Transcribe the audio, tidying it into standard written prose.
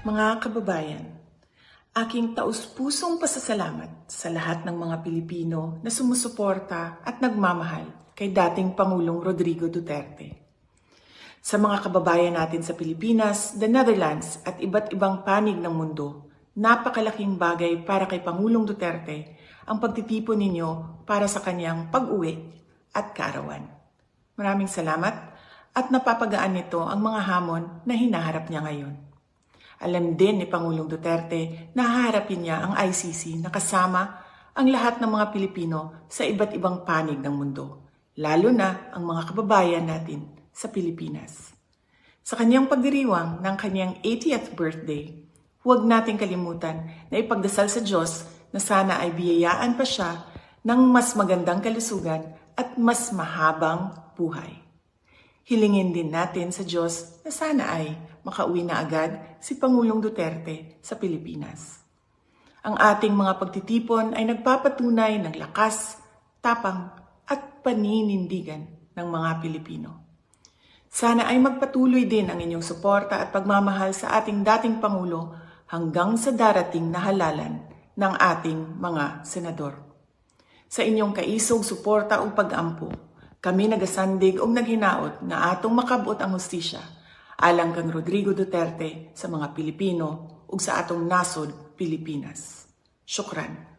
Mga kababayan, aking taus-pusong pasasalamat sa lahat ng mga Pilipino na sumusuporta at nagmamahal kay dating Pangulong Rodrigo Duterte. Sa mga kababayan natin sa Pilipinas, the Netherlands at iba't ibang panig ng mundo, napakalaking bagay para kay Pangulong Duterte ang pagtitipon ninyo para sa kanyang pag-uwi at kaarawan. Maraming salamat at napapagaan nito ang mga hamon na hinaharap niya ngayon. Alam din ni Pangulong Duterte na haharapin niya ang ICC na kasama ang lahat ng mga Pilipino sa iba't ibang panig ng mundo, lalo na ang mga kababayan natin sa Pilipinas. Sa kanyang pagdiriwang ng kanyang 80th birthday, huwag nating kalimutan na ipagdasal sa Diyos na sana ay biyayaan pa siya ng mas magandang kalusugan at mas mahabang buhay. Hilingin din natin sa Diyos na sana ay makauwi na agad si Pangulong Duterte sa Pilipinas. Ang ating mga pagtitipon ay nagpapatunay ng lakas, tapang at paninindigan ng mga Pilipino. Sana ay magpatuloy din ang inyong suporta at pagmamahal sa ating dating Pangulo hanggang sa darating na halalan ng ating mga senador. Sa inyong kaisog, suporta o pag-ampo, kami nagasandig o naghinaot na atong makabot ang hustisya alang kang Rodrigo Duterte sa mga Pilipino ug sa atong nasod Pilipinas. Syukran.